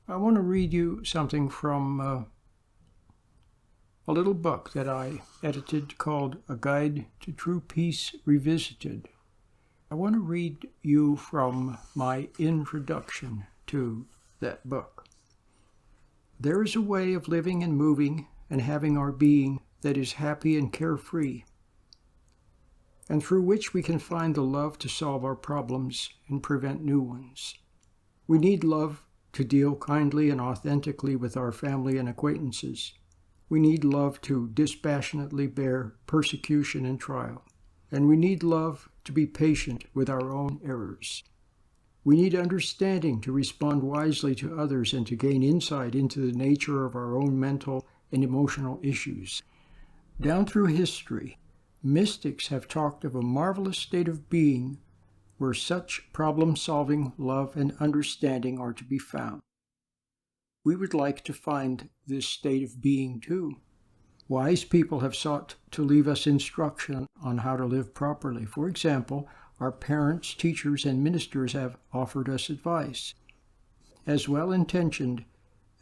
I want to read you something from a little book that I edited called A Guide to True Peace Revisited. I want to read you from my introduction to that book. There is a way of living and moving and having our being that is happy and carefree, and through which we can find the love to solve our problems and prevent new ones. We need love to deal kindly and authentically with our family and acquaintances. We need love to dispassionately bear persecution and trial. And we need love to be patient with our own errors. We need understanding to respond wisely to others and to gain insight into the nature of our own mental and emotional issues. Down through history, mystics have talked of a marvelous state of being where such problem-solving, love, and understanding are to be found. We would like to find this state of being too. Wise people have sought to leave us instruction on how to live properly. For example, our parents, teachers, and ministers have offered us advice. As well-intentioned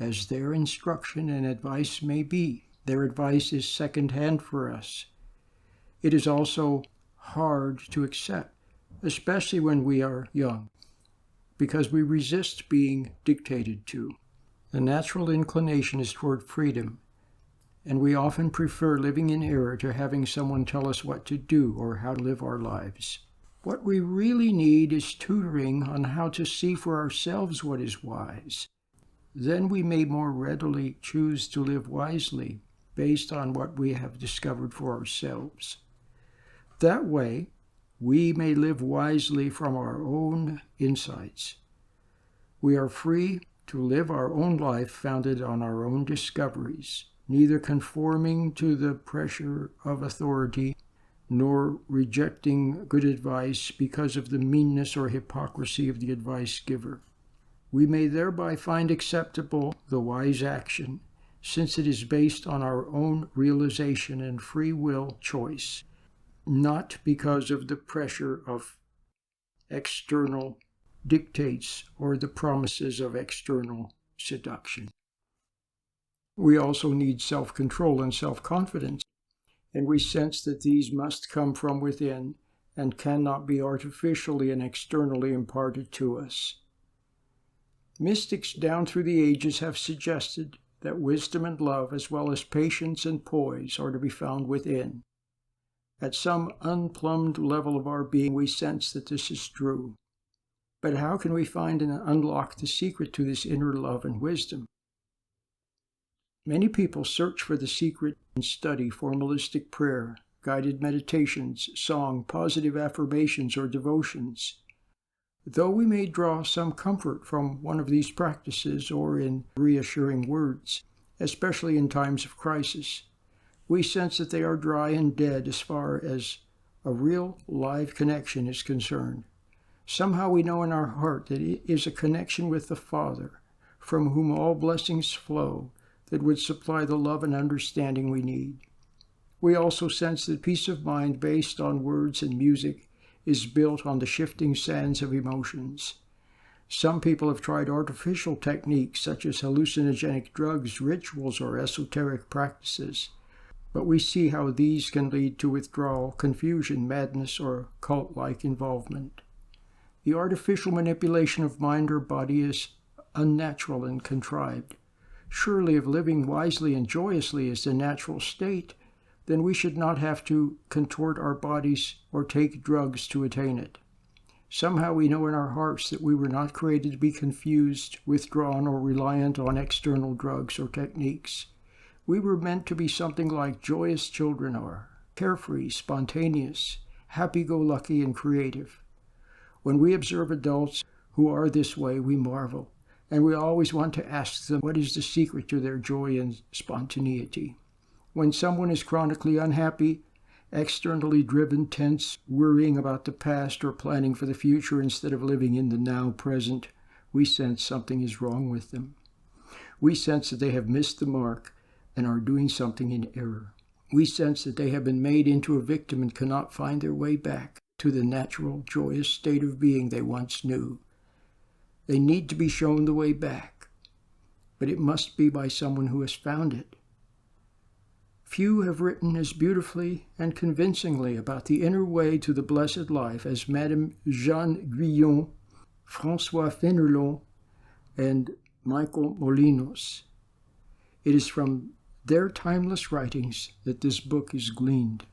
as their instruction and advice may be, their advice is second-hand for us. It is also hard to accept, especially when we are young, because we resist being dictated to. The natural inclination is toward freedom, and we often prefer living in error to having someone tell us what to do or how to live our lives. What we really need is tutoring on how to see for ourselves what is wise. Then we may more readily choose to live wisely based on what we have discovered for ourselves. That way, we may live wisely from our own insights. We are free to live our own life founded on our own discoveries, neither conforming to the pressure of authority nor rejecting good advice because of the meanness or hypocrisy of the advice giver. We may thereby find acceptable the wise action, since it is based on our own realization and free will choice, not because of the pressure of external dictates or the promises of external seduction. We also need self-control and self-confidence, and we sense that these must come from within and cannot be artificially and externally imparted to us. Mystics down through the ages have suggested that wisdom and love, as well as patience and poise, are to be found within. At some unplumbed level of our being, we sense that this is true. But how can we find and unlock the secret to this inner love and wisdom? Many people search for the secret and study formalistic prayer, guided meditations, song, positive affirmations, or devotions. Though we may draw some comfort from one of these practices or in reassuring words, especially in times of crisis, we sense that they are dry and dead as far as a real live connection is concerned. Somehow we know in our heart that it is a connection with the Father, from whom all blessings flow, that would supply the love and understanding we need. We also sense that peace of mind based on words and music is built on the shifting sands of emotions. Some people have tried artificial techniques such as hallucinogenic drugs, rituals, or esoteric practices, but we see how these can lead to withdrawal, confusion, madness, or cult-like involvement. The artificial manipulation of mind or body is unnatural and contrived. Surely if living wisely and joyously is the natural state, then we should not have to contort our bodies or take drugs to attain it. Somehow we know in our hearts that we were not created to be confused, withdrawn, or reliant on external drugs or techniques. We were meant to be something like joyous children are, carefree, spontaneous, happy-go-lucky, and creative. When we observe adults who are this way, we marvel, and we always want to ask them what is the secret to their joy and spontaneity. When someone is chronically unhappy, externally driven, tense, worrying about the past or planning for the future instead of living in the now present, we sense something is wrong with them. We sense that they have missed the mark and are doing something in error. We sense that they have been made into a victim and cannot find their way back to the natural, joyous state of being they once knew. They need to be shown the way back. but it must be by someone who has found it. Few have written as beautifully and convincingly about the inner way to the blessed life as Madame Guyon, Francois Fenelon, and Miguel Molinos. It is from their timeless writings that this book is gleaned.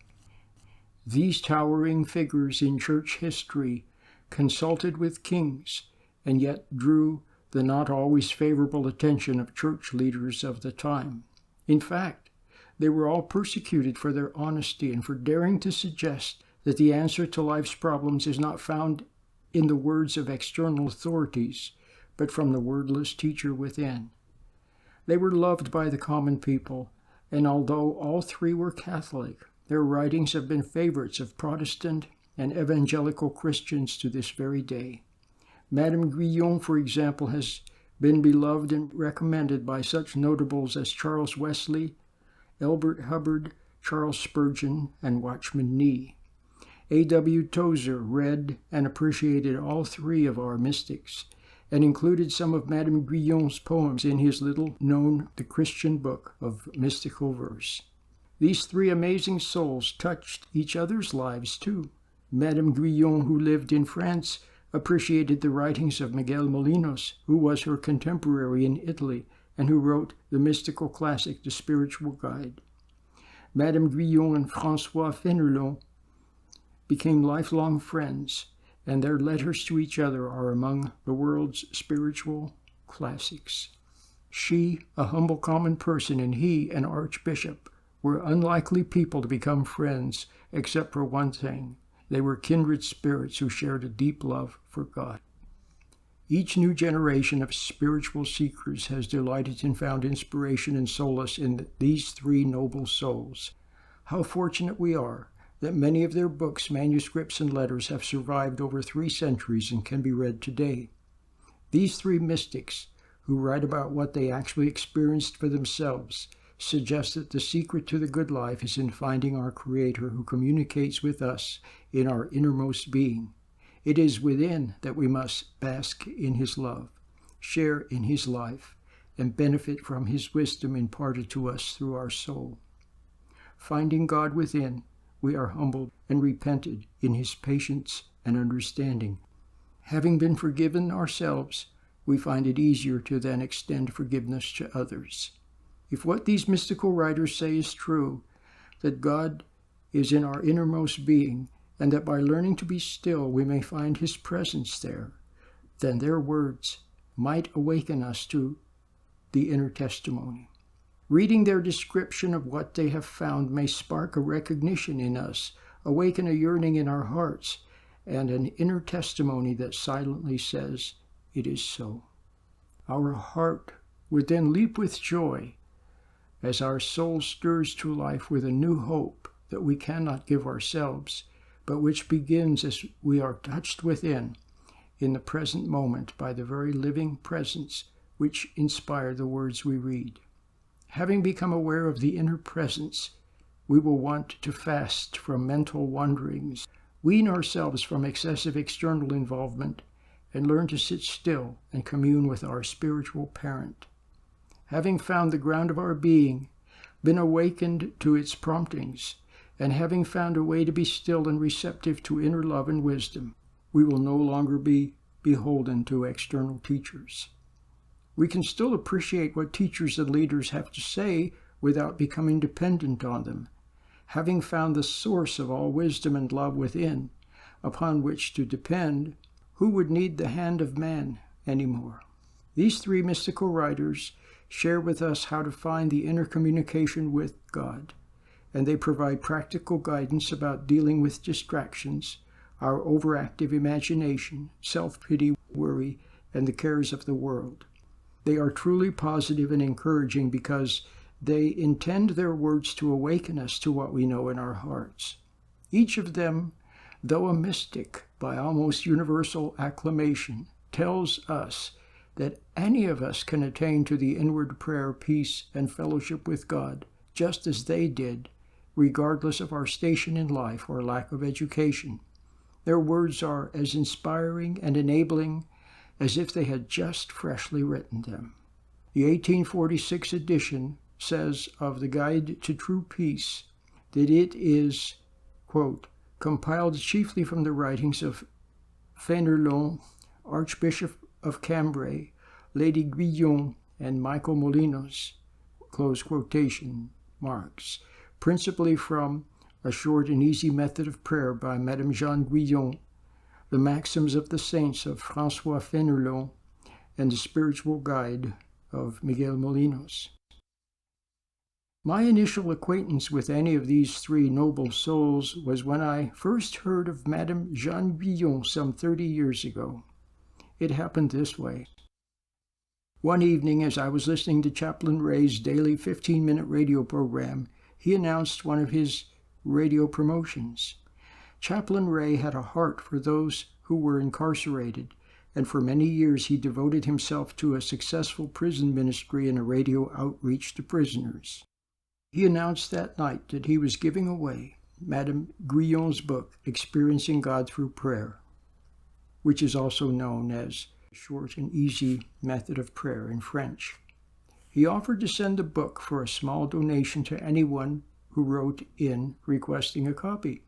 These towering figures in church history consulted with kings and yet drew the not always favorable attention of church leaders of the time. In fact, they were all persecuted for their honesty and for daring to suggest that the answer to life's problems is not found in the words of external authorities, but from the wordless teacher within. They were loved by the common people, and although all three were Catholic, their writings have been favorites of Protestant and evangelical Christians to this very day. Madame Guyon, for example, has been beloved and recommended by such notables as Charles Wesley, Elbert Hubbard, Charles Spurgeon, and Watchman Nee. A.W. Tozer read and appreciated all three of our mystics and included some of Madame Guyon's poems in his little-known The Christian Book of Mystical Verse. These three amazing souls touched each other's lives too. Madame Guyon, who lived in France, appreciated the writings of Miguel Molinos, who was her contemporary in Italy and who wrote the mystical classic The Spiritual Guide. Madame Guyon and Francois Fenelon became lifelong friends, and their letters to each other are among the world's spiritual classics. She, a humble common person, and he, an archbishop, were unlikely people to become friends, except for one thing. They were kindred spirits who shared a deep love for God. Each new generation of spiritual seekers has delighted and found inspiration and solace in these three noble souls. How fortunate we are that many of their books, manuscripts, and letters have survived over 3 centuries and can be read today. These three mystics, who write about what they actually experienced for themselves, suggest that the secret to the good life is in finding our Creator who communicates with us in our innermost being. It is within that we must bask in His love, share in His life, and benefit from His wisdom imparted to us through our soul. Finding God within, we are humbled and repented in His patience and understanding. Having been forgiven ourselves, we find it easier to then extend forgiveness to others. If what these mystical writers say is true, that God is in our innermost being, and that by learning to be still we may find His presence there, then their words might awaken us to the inner testimony. Reading their description of what they have found may spark a recognition in us, awaken a yearning in our hearts, and an inner testimony that silently says, "It is so." Our heart would then leap with joy as our soul stirs to life with a new hope that we cannot give ourselves, but which begins as we are touched within in the present moment by the very living presence which inspire the words we read. Having become aware of the inner presence, we will want to fast from mental wanderings, wean ourselves from excessive external involvement, and learn to sit still and commune with our spiritual parent. Having found the ground of our being, been awakened to its promptings, and having found a way to be still and receptive to inner love and wisdom, we will no longer be beholden to external teachers. We can still appreciate what teachers and leaders have to say without becoming dependent on them, having found the source of all wisdom and love within, upon which to depend. Who would need the hand of man anymore? These three mystical writers share with us how to find the inner communication with God, and they provide practical guidance about dealing with distractions, our overactive imagination, self-pity, worry, and the cares of the world. They are truly positive and encouraging because they intend their words to awaken us to what we know in our hearts. Each of them, though a mystic by almost universal acclamation, tells us that any of us can attain to the inward prayer, peace, and fellowship with God, just as they did, regardless of our station in life or lack of education. Their words are as inspiring and enabling as if they had just freshly written them. The 1846 edition says of the Guide to True Peace that it is, quote, compiled chiefly from the writings of Fenelon, Archbishop of Cambrai, Lady Guyon, and Michael Molinos, close quotation marks, principally from A Short and Easy Method of Prayer by Madame Guyon, the Maxims of the Saints of Francois Fenelon, and the Spiritual Guide of Miguel Molinos. My initial acquaintance with any of these three noble souls was when I first heard of Madame Guyon some 30 years ago. It happened this way. One evening, as I was listening to Chaplain Ray's daily 15-minute radio program, he announced one of his radio promotions. Chaplain Ray had a heart for those who were incarcerated, and for many years he devoted himself to a successful prison ministry and a radio outreach to prisoners. He announced that night that he was giving away Madame Guyon's book, Experiencing God Through Prayer, which is also known as A Short and Easy Method of Prayer in French. He offered to send the book for a small donation to anyone who wrote in requesting a copy.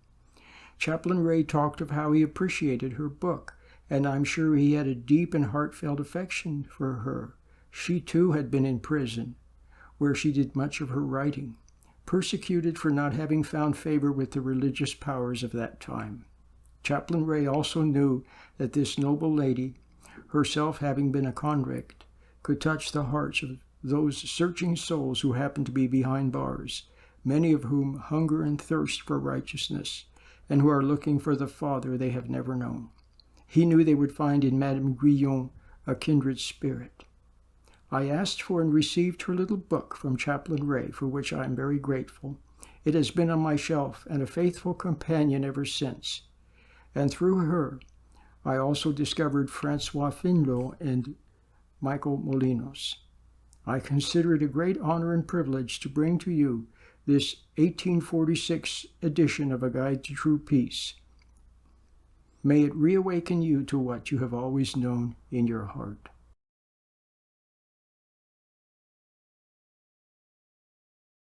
Chaplain Ray talked of how he appreciated her book, and I'm sure he had a deep and heartfelt affection for her. She too had been in prison, where she did much of her writing, persecuted for not having found favor with the religious powers of that time. Chaplain Ray also knew that this noble lady, herself having been a convict, could touch the hearts of those searching souls who happened to be behind bars, many of whom hunger and thirst for righteousness, and who are looking for the Father they have never known. He knew they would find in Madame Guyon a kindred spirit. I asked for and received her little book from Chaplain Ray, for which I am very grateful. It has been on my shelf and a faithful companion ever since. And through her, I also discovered Francois Fenelon and Michael Molinos. I consider it a great honor and privilege to bring to you this 1846 edition of A Guide to True Peace. May it reawaken you to what you have always known in your heart.